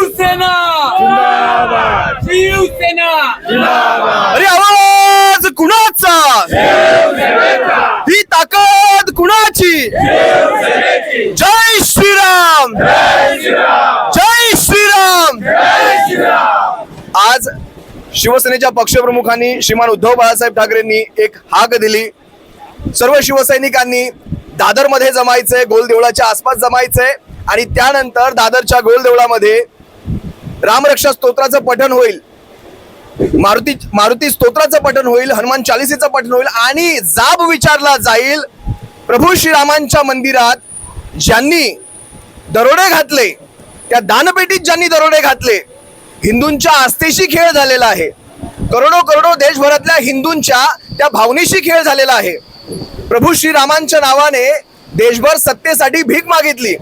शिवसेना जिंदाबाद शिवसेना जिंदाबाद अरे आवाज कुणाचा? ही ताकद कुणाची? जय श्रीराम जय श्रीराम. आज शिवसेनेच्या पक्षप्रमुखांनी श्रीमान उद्धव बाळासाहेब ठाकरेंनी एक हाक दिली. सर्व शिवसैनिकांनी दादरमध्ये जमायचंय, गोल देवळाच्या आसपास जमायचंय आणि त्यानंतर दादरच्या गोल देवळामध्ये रामरक्षा स्तोत्राचं पठण होईल, मारुती स्तोत्राचं पठण होईल, हनुमान चालिसेचं पठण होईल आणि जाब विचारला जाईल. प्रभू श्रीरामांच्या मंदिरात ज्यांनी दरोडे घातले, त्या दानपेटीत ज्यांनी दरोडे घातले, हिंदूंच्या आस्थेशी खेळ झालेला आहे. करोडो देशभरातल्या हिंदूंच्या त्या भावनेशी खेळ झालेला आहे. प्रभू श्रीरामांच्या नावाने देशभर सत्तेसाठी भीक मागितली.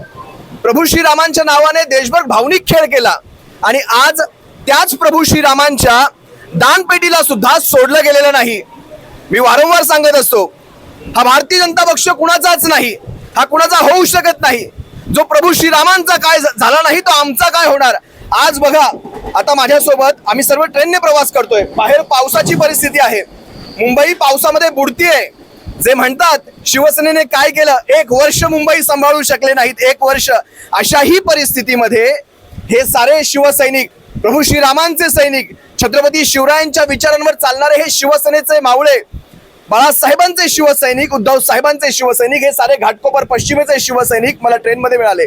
प्रभू श्रीरामांच्या नावाने देशभर भावनिक खेळ केला आणि आज त्याच प्रभू श्रीरामांच्या दानपेटीला सुद्धा सोडलं गेलेलं नाही. मी वारंवार सांगत असतो, हा भारतीय जनता पक्ष कुणाचाच नाही, हा कुणाचा होऊ शकत नाही. जो प्रभू श्रीरामांचा काय झाला नाही तो आमचा काय होणार. आज बघा, आता माझ्यासोबत आम्ही सर्व ट्रेनने प्रवास करतोय. बाहेर पावसाची परिस्थिती आहे, मुंबई पावसामध्ये बुडतीये. जे म्हणतात शिवसेनेने काय केलं, 1 वर्ष मुंबई सांभाळू शकले नाहीत, 1 वर्ष. अशाही परिस्थितीमध्ये हे सारे शिवसैनिक, प्रभू श्रीरामांचे सैनिक, छत्रपती शिवरायांच्या विचारांवर चालणारे हे शिवसेनेचे मावळे, बाळासाहेबांचे शिवसैनिक, उद्धव साहेबांचे शिवसैनिक, हे सारे घाटकोपर पश्चिमेचे शिवसैनिक मला ट्रेनमध्ये मिळाले.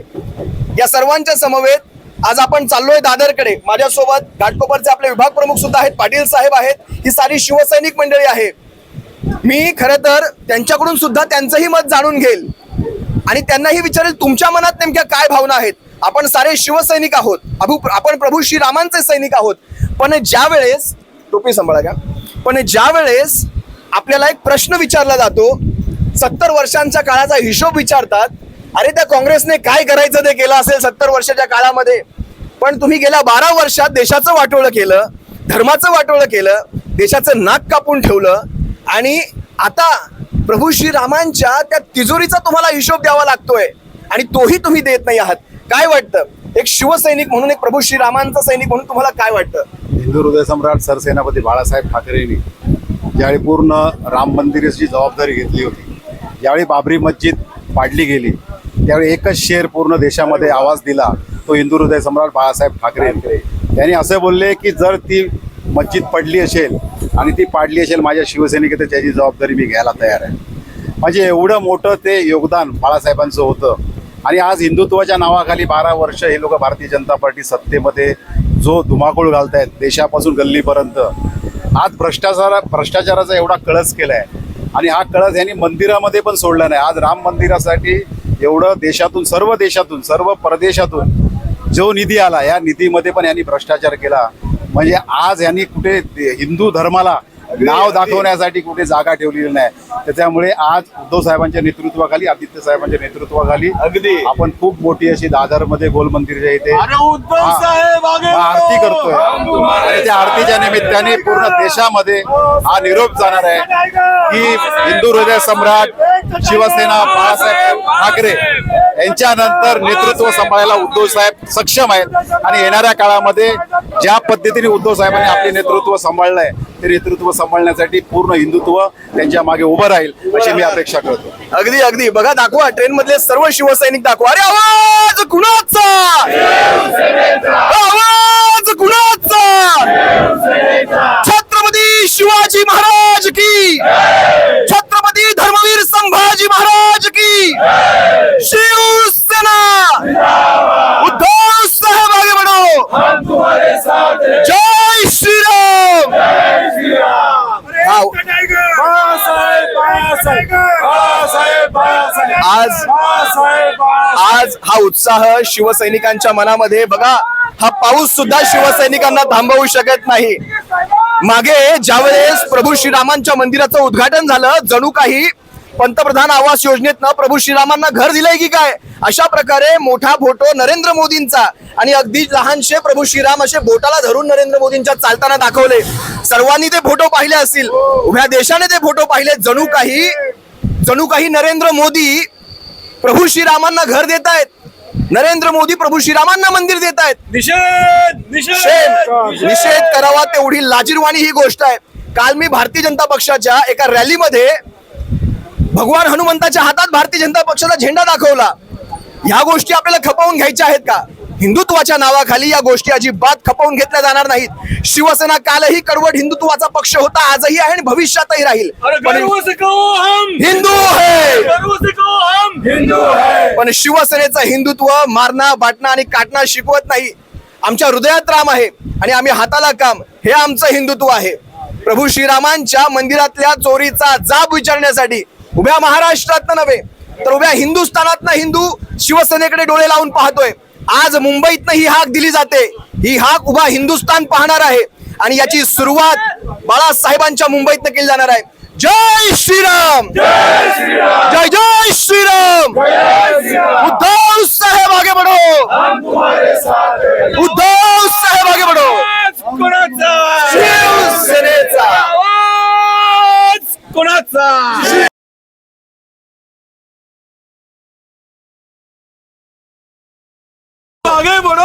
या सर्वांच्या समवेत आज आपण चाललोय दादरकडे. माझ्यासोबत घाटकोपरचे आपले विभाग प्रमुख सुद्धा आहेत, पाटील साहेब आहेत, ही सारी शिवसैनिक मंडळी आहे. मी खरं तर त्यांच्याकडून सुद्धा त्यांचंही मत जाणून घेईल आणि त्यांनाही विचारेल तुमच्या मनात नेमक्या काय भावना आहेत. आपण सारे शिवसैनिक आहोत, आपण प्रभू श्रीरामांचे सैनिक आहोत. पण ज्या वेळेस, टोपी सांभाळा का, पण ज्या वेळेस आपल्याला एक प्रश्न विचारला जातो, 70 वर्षांच्या काळाचा हिशोब विचारतात, अरे त्या काँग्रेसने काय करायचं ते केलं असेल 70 वर्षाच्या काळामध्ये, पण तुम्ही गेल्या 12 वर्षात देशाचं वाटोळं केलं, धर्माचं वाटोळं केलं, देशाचं नाक कापून ठेवलं आणि आता प्रभू श्रीरामांच्या त्या तिजोरीचा तुम्हाला हिशोब द्यावा लागतोय आणि तोही तुम्ही देत नाही आहात. काय वाटतं, एक शिवसैनिक म्हणून, एक प्रभू श्रीरामांचा सैनिक म्हणून तुम्हाला काय वाटतं? हिंदू हृदय सम्राट सरसेनापती बाळासाहेब ठाकरेंनी ज्यावेळी पूर्ण राम मंदिराची जबाबदारी घेतली होती, ज्यावेळी बाबरी मस्जिद पाडली गेली, त्यावेळी एकच शेर पूर्ण देशामध्ये आवाज दिला, तो हिंदू हृदय सम्राट बाळासाहेब ठाकरे. त्यांनी असे बोलले की जर ती मस्जिद पडली असेल आणि ती पाडली असेल माझ्या शिवसैनिक, तर त्याची जबाबदारी मी घ्यायला तयार आहे. म्हणजे एवढं मोठं ते योगदान बाळासाहेबांचं होतं. आणि आज हिंदुत्वाच्या नावाखाली 12 वर्ष हे लोक भारतीय जनता पार्टी सत्तेमध्ये जो धुमाकूळ घालतायत देशापासून गल्लीपर्यंत, आज भ्रष्टाचाराचा एवढा कळस केलाय आणि हा कळस यांनी मंदिरामध्ये पण सोडला नाही. आज राम मंदिरासाठी एवढं देशातून, सर्व परदेशातून जो निधी आला, या निधीमध्ये पण यांनी भ्रष्टाचार केला. म्हणजे आज यांनी कुठे हिंदू धर्माला नाव दाखवण्यासाठी कुठे जागा ठेवलेली नाही. त्याच्यामुळे आज उद्धव साहेबांच्या नेतृत्वाखाली, आदित्य साहेबांच्या नेतृत्वाखाली अगदी आपण खूप मोठी अशी दादरमध्ये गोल मंदिरच्या इथे आरती करतोय आणि त्या आरतीच्या निमित्ताने पूर्ण देशामध्ये हा निरोप जाणार आहे की हिंदू हृदय सम्राट शिवसेना बाळासाहेब ठाकरे यांच्यानंतर नेतृत्व सांभाळायला उद्धव साहेब सक्षम आहेत आणि येणाऱ्या काळामध्ये ज्या पद्धतीने उद्धव साहेबांनी आपले नेतृत्व सांभाळलंय, ते नेतृत्व सांभाळण्यासाठी पूर्ण हिंदुत्व त्यांच्या मागे उभं राहील अशी मी अपेक्षा करतो. अगदी बघा, दाखवा ट्रेन मधले सर्व शिवसैनिक दाखवा. अरे आवाज कुणाचा? आवाज कुणाचा? छत्रपती शिवाजी महाराज की, छत्रपती धर्मवीर संभाजी महाराज की, शिवसेना, उद्धव साहेब आगे बढ़ो, जय श्रीराम. आज हा उत्साह शिवसैनिकांच्या मनामध्ये, बघा हा पाऊस सुद्धा शिवसैनिकांना थांबवू शकत नाही. मागे ज्यावेळेस प्रभू श्रीरामांच्या मंदिराचं उद्घाटन झालं, जणू काही पंतप्रधान आवास योजनेतनं प्रभू श्रीरामांना घर दिलंय की काय, अशा प्रकारे मोठा फोटो नरेंद्र मोदींचा आणि अगदी लहानशे प्रभू श्रीराम असे बोटाला धरून नरेंद्र मोदींच्या चालताना दाखवले. सर्वांनी ते फोटो पाहिले असतील, उभ्या देशाने ते फोटो पाहिले. जणू काही नरेंद्र मोदी प्रभू श्रीरामांना घर देत आहेत. नरेंद्र मोदी प्रभू श्रीरामांना मंदिर देत आहेत. निषेध निषेध करावा तेवढी लाजिरवाणी ही गोष्ट आहे. काल मी भारतीय जनता पक्षाच्या एका रॅलीमध्ये भगवान हनुमंताच्या हातात भारतीय जनता पक्षाचा झेंडा दाखवला. ह्या गोष्टी आपल्याला खपवून घ्यायच्या आहेत का? हिंदुत्वाच्या नावाखाली या गोष्टी अजिबात खपवून घेतल्या जाणार नाहीत. शिवसेना कालही कडवट हिंदुत्वाचा पक्ष होता, आजही आहे आणि भविष्यातही राहील. हिंदू है पण शिवसेनेचं हिंदुत्व मारणं बाटणं आणि काटणं शिकवत नाही. आमच्या हृदयात राम आहे आणि आम्ही हाताला काम, हे आमचं हिंदुत्व आहे. प्रभू श्रीरामांच्या मंदिरातल्या चोरीचा जाब विचारण्यासाठी उभ्या महाराष्ट्रात नव्हे तर उभ्या हिंदुस्थानातनं हिंदू शिवसेनेकडे डोळे लावून पाहतोय. आज मुंबईतनं ही हाक दिली जाते. ही हाक उभा हिंदुस्थान पाहणार आहे आणि याची सुरुवात बाळासाहेबांच्या मुंबईतनं केली जाणार आहे. जय श्रीराम, जय जय श्रीराम. उद्धव साहेब आगे बढ़ो, उद्धव साहेब आगे बढ़ो. शिवसेनेचा आवाज कोणाचा? आगे बढ़ो.